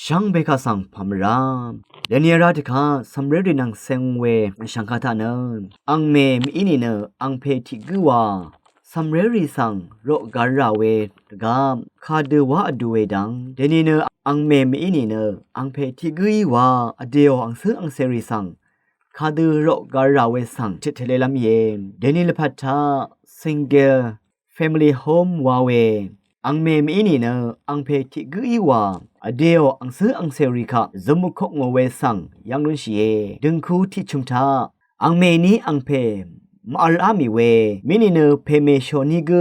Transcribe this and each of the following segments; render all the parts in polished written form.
ช่างเบกาสังพามรามเดนียราติคาสำเร็จนังเซงเวช่างคาทาเนอังเมมอินีเนอังเพทิกวาสำเร็จสังโรการาเวตกามคาเดวะอดูเวดังเดนีเนอังเมมอินีเนอังเพทิกวาอเดียวอังซื้ออังเซริสังคาดูโรการาเวสังจิตเทเลลำเยนเดนีเลพัทธาซิงเกลFamily Home วาเวอังเมมอินีเนอังเพทิกวาอเดียวอังซื้ออังเซริคาจมุกงเวสังยังลุนชีเอดึงคูที่ชุมทาอังเมนี้อังเพมาอัลอามิเวมินิเนเพเมโชนิก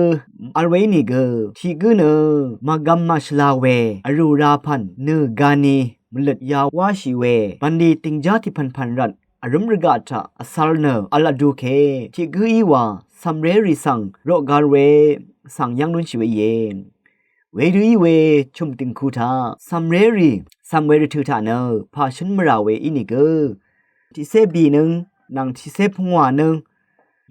อัลเวนิกที่กเนมากัมมาชลาเวอรูราพันเนกานีมลดยาวาชิเวปันดีติงจาที่พันรันอารมรกาตาอสัลเนอัลดูเคที่กอีวาซัมเรริสังโรกาลเวสังยังลุนชีเวเยนเวรีเวชุมติงคูทาซัมเรรีซัมเวรทูทาเนพาฉันมราเวอินิกที่เซบีนึงนางที่เซพงวานึง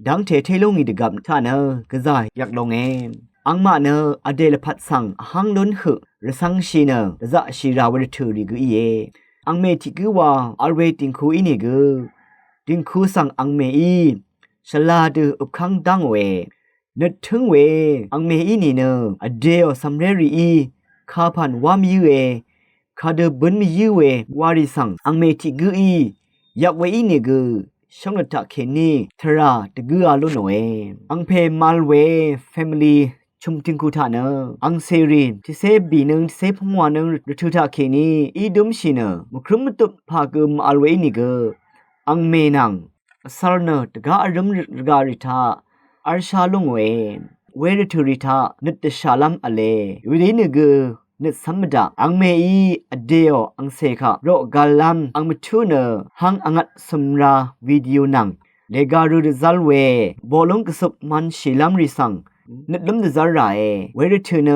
ดังเทเทลงอีดกับทาเนกะซายอยากลงเองอังมาเนอเดลพัดสังหังล้นหึระสังชีเนจะชีราเวรทูริกเยอังเมติกว่าอัลเวติงคูอินิกติงคูสังอังเมอีฉลาดอุบคังดังเวนึกถึงเวอังเมอีนี่เนอเดียวซัมเรรีอีคาพันวามีเวคาเดบุนมีเววาริสังอังเมติกอีอยากเวอีนี่กช่องตะเคนีทราตะกืออาลุนเวอังเพมาลเวแฟมิลีชุมติงคูทาเนอังเซรีนที่เซบีนึงเซพงวานึงรทุทะเคนีอีดุมชิเนมครุมตุพากึมอัลเวนี่กอังเมนังซาลเนตกาอารมรการิทาอาร์ชาลงเวรทูริทานิตชาลัมอเลวิดีนึกนิตสัมดาอังเมอีอเดียวอังเซคาโรกาลัมอังมทูเนหังอังัดสมราวิดีโอนังเลการูดซัลเวบอลงกสุบมันชิลัมริสังนึกล้มดซาราเวรทูเน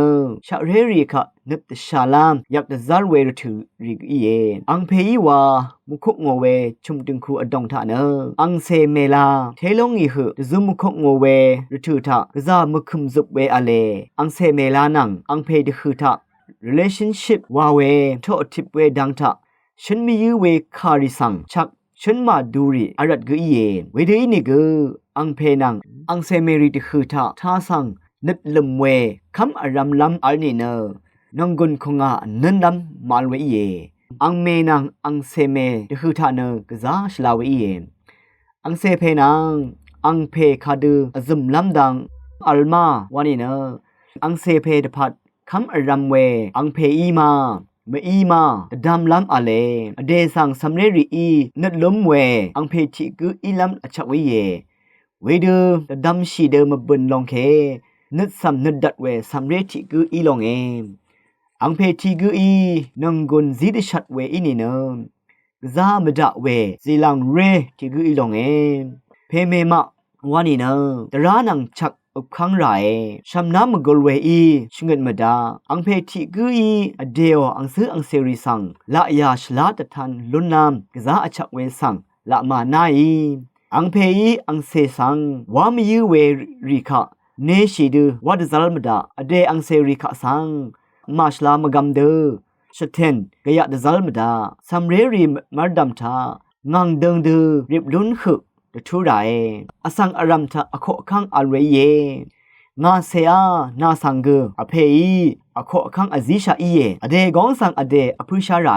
ชาเรรีคานึตชาลัมอยากดซัลเวรทูริกเยอังเพยีวามุขงเวชุมดึงคูอดองทาเนอังเซเมลาเทลงอีหืซุมุขงเวรทูทากซามุคุมซุบเวอเลอังเซเมลานังอังเพดหืทาrelationship วาเวโททิปเวดังทะฉันมียูเวคาริสังชักฉันมาดูริอารัดกเยเวเดอินิกอังเพนังอังเซเมริตคือทะท่าสังนึดลมเวคำอารำลำอัลนีเนนงกุนคงานันลำมาลเวเยอังเมนังอังเซเมดคือทะเนกซาชลาเวเยอังเซเพนังอังเพคาดูอซุมลำดังอัลมาวานีเนอังเซเพดพัดคำอารำเวอังเพอีมาเมอีมาดำลำอเลอเดสังสำเรรีอีนัดล้มเวอังเพทิกุอีลำอชักเวเยเวเดดำชีเดมบุนลองเคนัดสำนัดดัดเวสำเรทิกุอีลองเออังเพทิกุอีนังกุนซีดชัดเวอินีเนซามดะเวซีลังเรทิกุอีลองเอเพเมมะวานีเนตรานังชักอุคังไรชัมน้ำมกลเวอีชงเงินมาดาอังเพทิกุอีอเดียวอังซื้ออังเซริสังละยาชลาตทันลุนนามกษาอชักเวสังละมานาอีอังเพอีอังเซสังวามียูเวริคะเนชิดูวัดซัลมดาอเดอังเซริคะสังมาชลามกัมเดชเทนกยะดซัลมดาซัมเรรีมาดัมทางังเดิงดูริบลุนขึดทูไรอสังอารัมทะอโคคังอัลเวเยงาเซียนาสังเกอเพยีอโคคังอซิชาอีเยอเดกองสังอเดอพุชาไร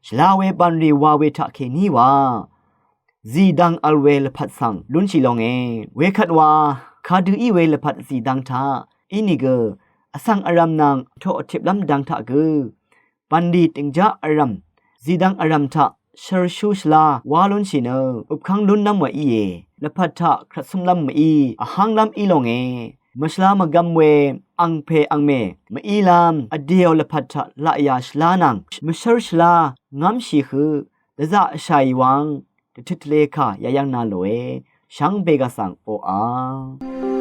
ชลาเวบันรีวาเวทะเคนีวาซีดังอัลเวลพัดสังลุนชิลองเวคัดวาคาดูอีเวลพัดซีดังทาอินิเกอสังอารัมนังโทอทิบลัมดังทะเกปันดีติงจาอารัมซีดังอารัมทะชรชูชลาวาลุนชินอุบคังลุนน้ำวะอีละพัทธะครัสมลำอีอหังลำอีลงมชลามกัมเวอังเพอังเมมอีลามอเดียวละพัทธะละยาชลานังมชรชลางามชีคือดะจะชัยวังทิทเลคายายังนาโลชังเบกาสังโออา